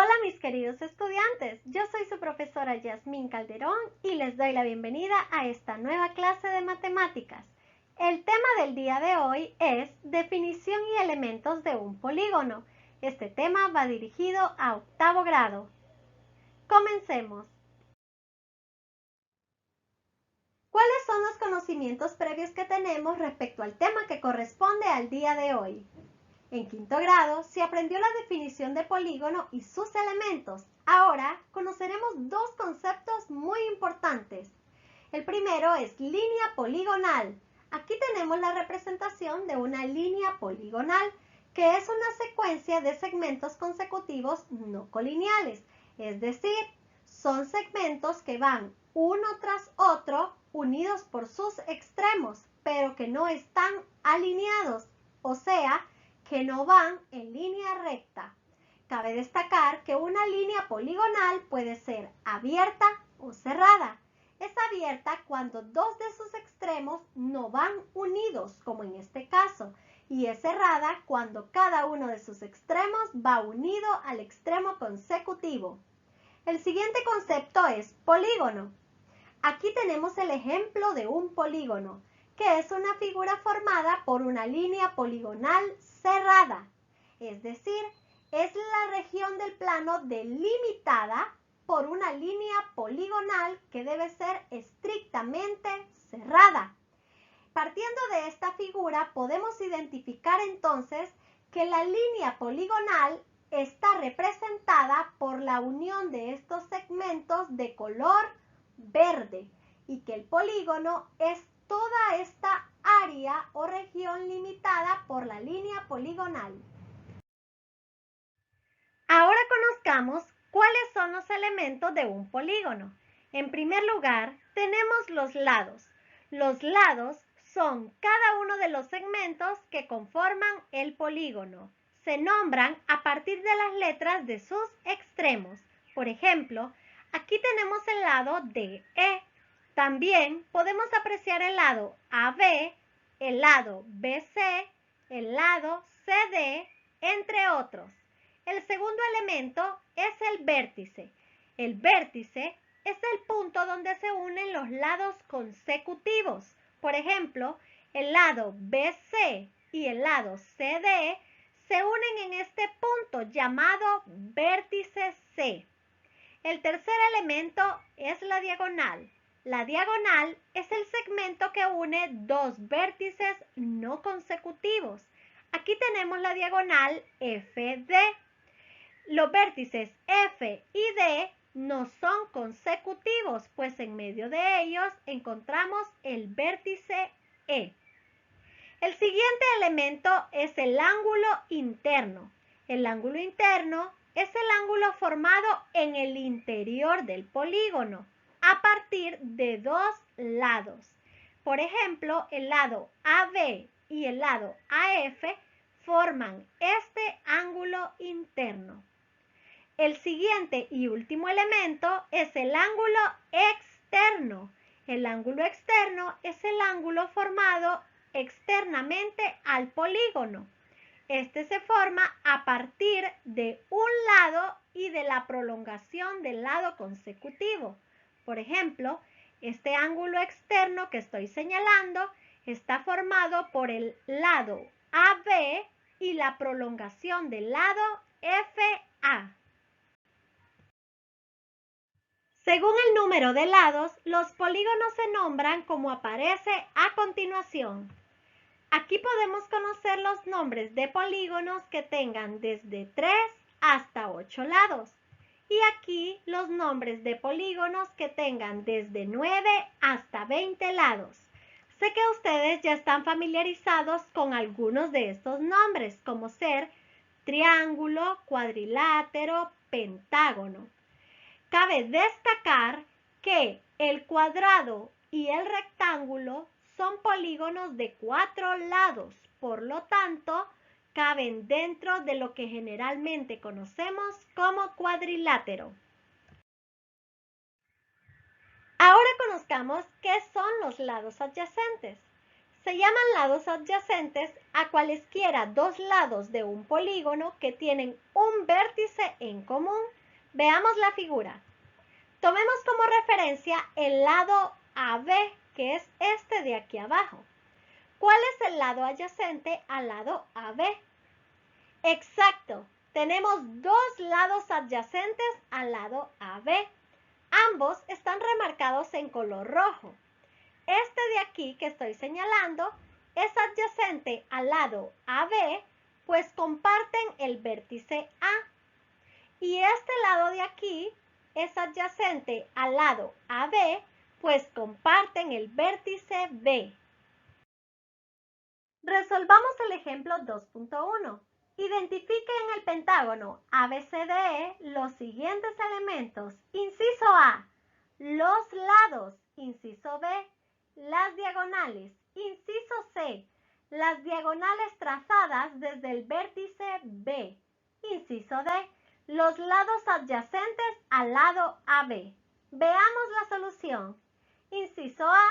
Hola mis queridos estudiantes, yo soy su profesora Yasmín Calderón y les doy la bienvenida a esta nueva clase de matemáticas. El tema del día de hoy es definición y elementos de un polígono. Este tema va dirigido a octavo grado. Comencemos. ¿Cuáles son los conocimientos previos que tenemos respecto al tema que corresponde al día de hoy? En quinto grado se aprendió la definición de polígono y sus elementos. Ahora conoceremos dos conceptos muy importantes. El primero es línea poligonal. Aquí tenemos la representación de una línea poligonal, que es una secuencia de segmentos consecutivos no colineales, es decir, son segmentos que van uno tras otro unidos por sus extremos, pero que no están alineados, o sea, que no van en línea recta. Cabe destacar que una línea poligonal puede ser abierta o cerrada. Es abierta cuando dos de sus extremos no van unidos, como en este caso, y es cerrada cuando cada uno de sus extremos va unido al extremo consecutivo. El siguiente concepto es polígono. Aquí tenemos el ejemplo de un polígono, que es una figura formada por una línea poligonal cerrada, es decir, es la región del plano delimitada por una línea poligonal que debe ser estrictamente cerrada. Partiendo de esta figura, podemos identificar entonces que la línea poligonal está representada por la unión de estos segmentos de color verde y que el polígono es toda esta área o región limitada por la línea poligonal. Ahora conozcamos cuáles son los elementos de un polígono. En primer lugar, tenemos los lados. Los lados son cada uno de los segmentos que conforman el polígono. Se nombran a partir de las letras de sus extremos. Por ejemplo, aquí tenemos el lado DE. También podemos apreciar el lado AB, el lado BC, el lado CD, entre otros. El segundo elemento es el vértice. El vértice es el punto donde se unen los lados consecutivos. Por ejemplo, el lado BC y el lado CD se unen en este punto llamado vértice C. El tercer elemento es la diagonal. La diagonal es el segmento que une dos vértices no consecutivos. Aquí tenemos la diagonal FD. Los vértices F y D no son consecutivos, pues en medio de ellos encontramos el vértice E. El siguiente elemento es el ángulo interno. El ángulo interno es el ángulo formado en el interior del polígono a partir de dos lados. Por ejemplo, el lado AB y el lado AF forman este ángulo interno. El siguiente y último elemento es el ángulo externo. El ángulo externo es el ángulo formado externamente al polígono. Este se forma a partir de un lado y de la prolongación del lado consecutivo. Por ejemplo, este ángulo externo que estoy señalando está formado por el lado AB y la prolongación del lado FA. Según el número de lados, los polígonos se nombran como aparece a continuación. Aquí podemos conocer los nombres de polígonos que tengan desde 3 hasta 8 lados. Y aquí los nombres de polígonos que tengan desde 9 hasta 20 lados. Sé que ustedes ya están familiarizados con algunos de estos nombres, como ser triángulo, cuadrilátero, pentágono. Cabe destacar que el cuadrado y el rectángulo son polígonos de 4 lados, por lo tanto, caben dentro de lo que generalmente conocemos como cuadrilátero. Ahora conozcamos qué son los lados adyacentes. Se llaman lados adyacentes a cualesquiera dos lados de un polígono que tienen un vértice en común. Veamos la figura. Tomemos como referencia el lado AB, que es este de aquí abajo. ¿Cuál es el lado adyacente al lado AB? Exacto, tenemos dos lados adyacentes al lado AB. Ambos están remarcados en color rojo. Este de aquí que estoy señalando es adyacente al lado AB, pues comparten el vértice A. Y este lado de aquí es adyacente al lado AB, pues comparten el vértice B. Resolvamos el ejemplo 2.1. Identifique en el pentágono ABCDE los siguientes elementos. Inciso A, los lados. Inciso B, las diagonales. Inciso C, las diagonales trazadas desde el vértice B. Inciso D, los lados adyacentes al lado AB. Veamos la solución. Inciso A,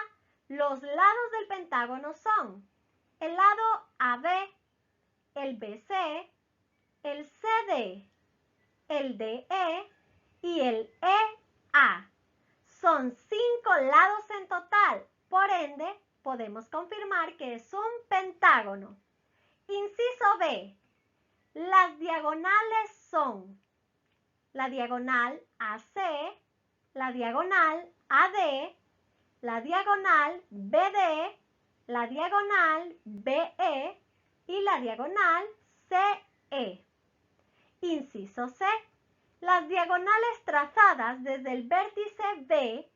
los lados del pentágono son el lado AB, el BC, el CD, el DE y el EA. Son 5 lados en total, por ende, podemos confirmar que es un pentágono. Inciso B. Las diagonales son la diagonal AC, la diagonal AD, la diagonal BD, la diagonal BE y la diagonal CE. Inciso C. Las diagonales trazadas desde el vértice B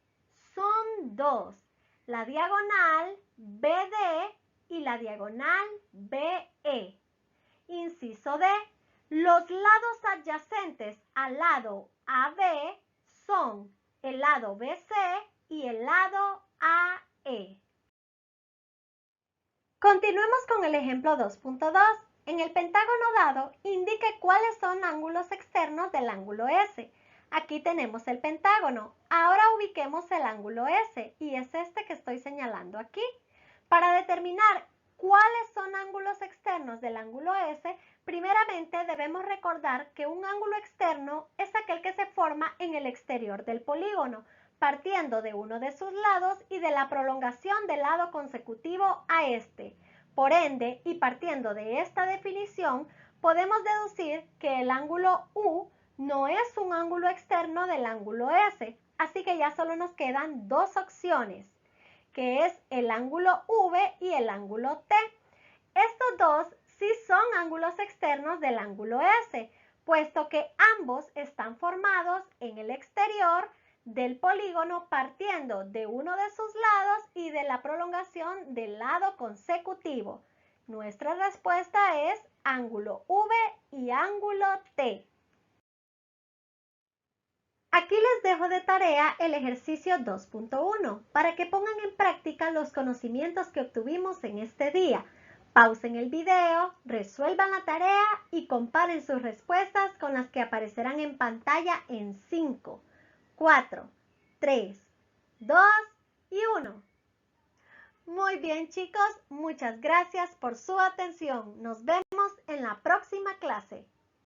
son dos, la diagonal BD y la diagonal BE. Inciso D. Los lados adyacentes al lado AB son el lado BC y el lado AE. Continuemos con el ejemplo 2.2. En el pentágono dado, indique cuáles son ángulos externos del ángulo S. Aquí tenemos el pentágono. Ahora ubiquemos el ángulo S y es este que estoy señalando aquí. Para determinar cuáles son ángulos externos del ángulo S, primeramente debemos recordar que un ángulo externo es aquel que se forma en el exterior del polígono, partiendo de uno de sus lados y de la prolongación del lado consecutivo a este. Por ende, y partiendo de esta definición, podemos deducir que el ángulo U no es un ángulo externo del ángulo S, así que ya solo nos quedan dos opciones, que es el ángulo V y el ángulo T. Estos dos sí son ángulos externos del ángulo S, puesto que ambos están formados en el exterior del polígono partiendo de uno de sus lados y de la prolongación del lado consecutivo. Nuestra respuesta es ángulo V y ángulo T. Aquí les dejo de tarea el ejercicio 2.1 para que pongan en práctica los conocimientos que obtuvimos en este día. Pausen el video, resuelvan la tarea y comparen sus respuestas con las que aparecerán en pantalla en 5, 4, 3, 2 y 1. Muy bien, chicos, muchas gracias por su atención. Nos vemos en la próxima clase.